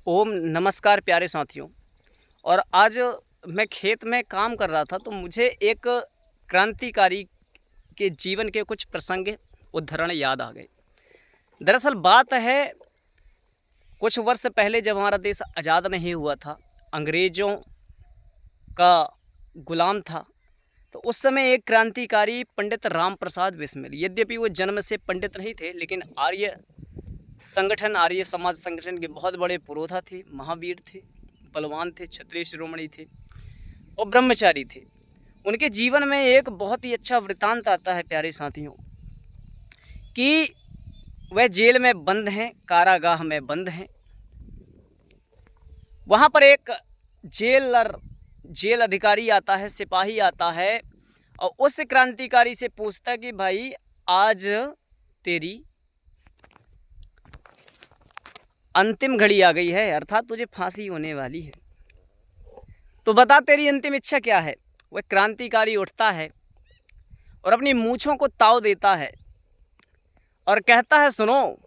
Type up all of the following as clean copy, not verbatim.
ओम नमस्कार प्यारे साथियों। और आज मैं खेत में काम कर रहा था तो मुझे एक क्रांतिकारी के जीवन के कुछ प्रसंग उद्धरण याद आ गए। दरअसल बात है कुछ वर्ष पहले जब हमारा देश आज़ाद नहीं हुआ था, अंग्रेज़ों का गुलाम था, तो उस समय एक क्रांतिकारी पंडित राम प्रसाद बिस्मिल, यद्यपि वो जन्म से पंडित नहीं थे लेकिन आर्य समाज संगठन के बहुत बड़े पुरोधा थे, महावीर थे, बलवान थे, क्षत्रिय शिरोमणि थे और ब्रह्मचारी थे। उनके जीवन में एक बहुत ही अच्छा वृतांत आता है प्यारे साथियों, कि वह जेल में बंद हैं, कारागाह में बंद हैं। वहाँ पर एक जेल अधिकारी आता है, सिपाही आता है और उस क्रांतिकारी से पूछता कि भाई आज तेरी अंतिम घड़ी आ गई है, अर्थात तुझे फांसी होने वाली है, तो बता तेरी अंतिम इच्छा क्या है। वह क्रांतिकारी उठता है और अपनी मूंछों को ताव देता है और कहता है, सुनो,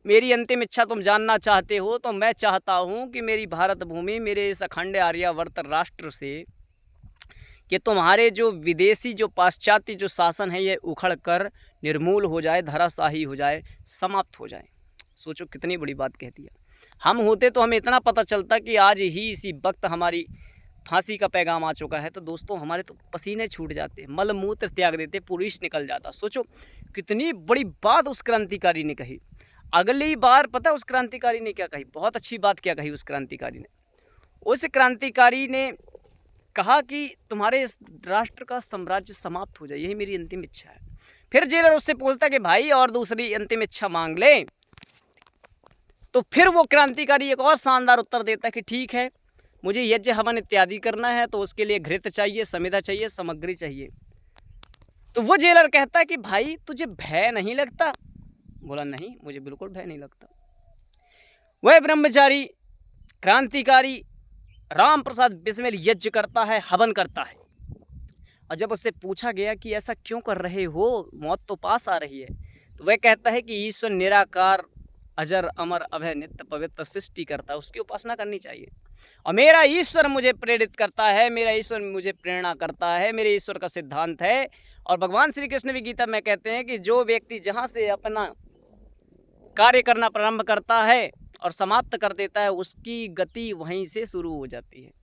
मेरी अंतिम इच्छा तुम जानना चाहते हो तो मैं चाहता हूं कि मेरी भारत भूमि, मेरे इस अखंड आर्यावर्त राष्ट्र से कि तुम्हारे जो विदेशी, जो पाश्चात्य जो शासन है, ये उखड़ कर निर्मूल हो जाए, धराशाही हो जाए, समाप्त हो जाए। सोचो कितनी बड़ी बात कहती है। हम होते तो हमें इतना पता चलता कि आज ही इसी वक्त हमारी फांसी का पैगाम आ चुका है, तो दोस्तों हमारे तो पसीने छूट जाते, मल मूत्र त्याग देते, पुरुष निकल जाता। सोचो कितनी बड़ी बात उस क्रांतिकारी ने कही। अगली बार पता उस क्रांतिकारी ने क्या कही, बहुत अच्छी बात क्या कही उस क्रांतिकारी ने। उस क्रांतिकारी ने कहा कि तुम्हारे इस राष्ट्र का साम्राज्य समाप्त हो जाए, यही मेरी अंतिम इच्छा है। फिर जेलर उससे पूछता कि भाई और दूसरी अंतिम इच्छा मांग ले। तो फिर वो क्रांतिकारी एक और शानदार उत्तर देता कि ठीक है, मुझे यज्ञ हवन इत्यादि करना है, तो उसके लिए घृत चाहिए, समिधा चाहिए, सामग्री चाहिए। तो वो जेलर कहता है कि भाई तुझे भय नहीं लगता? बोला नहीं, मुझे बिल्कुल भय नहीं लगता। वह ब्रह्मचारी क्रांतिकारी राम प्रसाद बिस्मिल यज्ञ करता है, हवन करता है। और जब उससे पूछा गया कि ऐसा क्यों कर रहे हो, मौत तो पास आ रही है, तो वह कहता है कि ईश्वर निराकार, अजर, अमर, अभय, नित्य, पवित्र सृष्टि करता है, उसकी उपासना करनी चाहिए। और मेरा ईश्वर मुझे प्रेरित करता है, मेरा ईश्वर मुझे प्रेरणा करता है, मेरे ईश्वर का सिद्धांत है। और भगवान श्री कृष्ण भी गीता में कहते हैं कि जो व्यक्ति जहाँ से अपना कार्य करना प्रारंभ करता है और समाप्त कर देता है, उसकी गति वहीं से शुरू हो जाती है।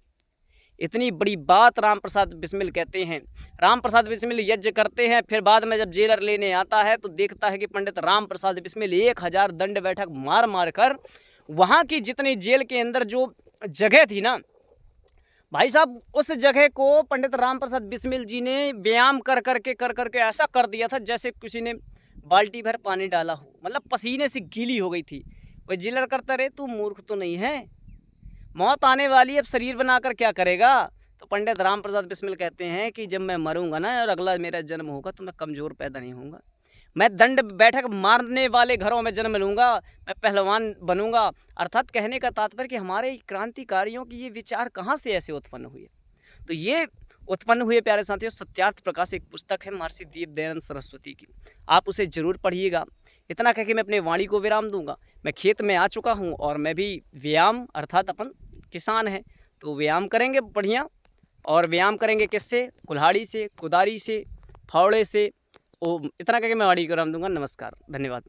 इतनी बड़ी बात राम प्रसाद बिस्मिल कहते हैं। राम प्रसाद बिस्मिल यज्ञ करते हैं, फिर बाद में जब जेलर लेने आता है तो देखता है कि पंडित राम प्रसाद बिस्मिल 1000 दंड बैठक मार मार कर वहाँ की जितनी जेल के अंदर जो जगह थी ना भाई साहब, उस जगह को पंडित राम प्रसाद बिस्मिल जी ने व्यायाम कर करके ऐसा कर दिया था जैसे किसी ने बाल्टी भर पानी डाला हो, मतलब पसीने से गीली हो गई थी। वह जेलर करता रहे, तू मूर्ख तो नहीं है, मौत आने वाली, अब शरीर बनाकर क्या करेगा। तो पंडित राम प्रसाद बिस्मिल कहते हैं कि जब मैं मरूंगा ना और अगला मेरा जन्म होगा तो मैं कमज़ोर पैदा नहीं होऊंगा, मैं दंड बैठक मारने वाले घरों में जन्म लूँगा, मैं पहलवान बनूंगा। अर्थात कहने का तात्पर्य कि हमारे क्रांतिकारियों की ये विचार कहाँ से ऐसे उत्पन्न हुए। तो ये उत्पन्न हुए प्यारे साथियों, सत्यार्थ प्रकाश एक पुस्तक है महर्षि देव दयानंद सरस्वती की, आप उसे जरूर पढ़िएगा। इतना कह के मैं अपने वाणी को विराम दूंगा। मैं खेत में आ चुका हूँ और मैं भी व्यायाम, अर्थात अपन किसान हैं तो व्यायाम करेंगे बढ़िया। और व्यायाम करेंगे किससे? कुल्हाड़ी से, कुदारी से, फावड़े से। इतना कह के मैं वाणी को विराम दूंगा। नमस्कार, धन्यवाद।